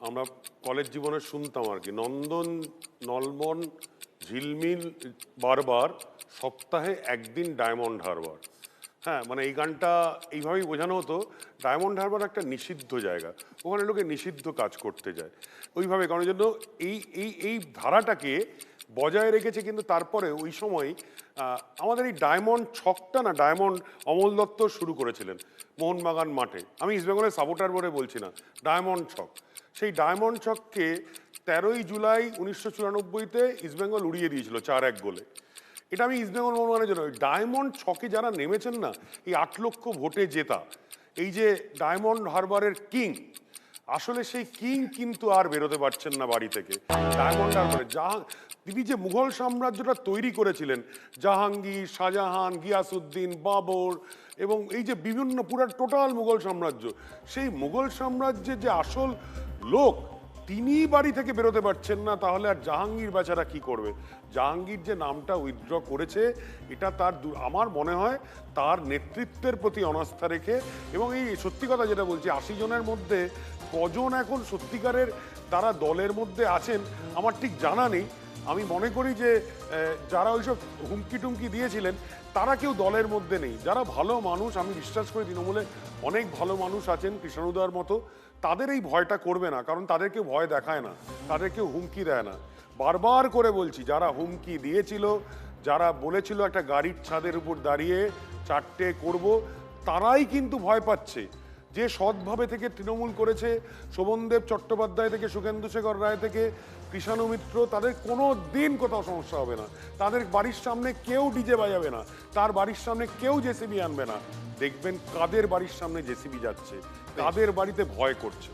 আমরা কলেজ জীবনে শুনতাম আর কি, নন্দন নলবন ঝিলমিল বারবার, সপ্তাহে একদিন ডায়মন্ড হারবার। হ্যাঁ, মানে এই গানটা এইভাবেই বোঝানো হতো, ডায়মন্ড হারবার একটা নিষিদ্ধ জায়গা, ওখানে লোকে নিষিদ্ধ কাজ করতে যায় ওইভাবে, কারণ জন্য এই এই এই ধারাটাকে বজায় রেখেছে। কিন্তু তারপরে ওই সময় আমাদের এই ডায়মন্ড ছকটা না, ডায়মন্ড অমল দত্ত শুরু করেছিলেন মোহনবাগান মাঠে। আমি ইস্টবেঙ্গলের সাপোর্টার বলে বলছি না, ডায়মন্ড ছক। সেই ডায়মন্ড ছককে 13ই জুলাই 1994-তে ইস্টবেঙ্গল উড়িয়ে দিয়েছিল 4-1 গোলে। এটা আমি ইস্টবেঙ্গল মোহনবাগানের জন্য, ডায়মন্ড ছকে যারা নেমেছেন না, এই 8 লক্ষ ভোটে জেতা, এই যে ডায়মন্ড হারবারের কিং, আসলে সেই কিং কিন্তু আর বেরোতে পারছেন না বাড়ি থেকে। ডায়মন্ড হারবারে তিনি যে মুঘল সাম্রাজ্যটা তৈরি করেছিলেন, জাহাঙ্গীর, শাহজাহান, গিয়াসউদ্দিন, বাবর, এবং এই যে বিভিন্ন পুরা টোটাল মুঘল সাম্রাজ্য, সেই মুঘল সাম্রাজ্যের যে আসল লোক, তিনি বাড়ি থেকে বেরোতে পারছেন না, তাহলে আর জাহাঙ্গীর বেচারা কি করবে? জাহাঙ্গীর যে নামটা উইথড্র করেছে, এটা তার আমার মনে হয় তার নেতৃত্বের প্রতি অনাস্থা রেখে। এবং এই সত্যি কথা যেটা বলছি, 80 জনের মধ্যে কজন এখন সত্যিকারের তারা দলের মধ্যে আছেন আমার ঠিক জানা নেই। আমি মনে করি যে যারা ওইসব হুমকি টুমকি দিয়েছিলেন তারা কেউ দলের মধ্যে নেই। যারা ভালো মানুষ, আমি বিশ্বাস করি তৃণমূলে অনেক ভালো মানুষ আছেন কৃষ্ণানুদার মতো, তাদের এই ভয়টা করবে না, কারণ তাদেরকে ভয় দেখায় না, তাদেরকে হুমকি দেয় না। বারবার করে বলছি, যারা হুমকি দিয়েছিল, যারা বলেছিল একটা গাড়ির ছাদের উপর দাঁড়িয়ে 4টে করব, তারাই কিন্তু ভয় পাচ্ছে। যে সৎভাবে থেকে তৃণমূল করেছে, শোভনদেব চট্টোপাধ্যায় থেকে সুখেন্দু শেখর রায় থেকে কৃষাণু মিত্র, তাদের কোনো দিন কোথাও সমস্যা হবে না। তাদের বাড়ির সামনে কেউ ডিজে বাজাবে না, তার বাড়ির সামনে কেউ জেসিবি আনবে না। দেখবেন কাদের বাড়ির সামনে জেসিবি যাচ্ছে, কাদের বাড়িতে ভয় করছে।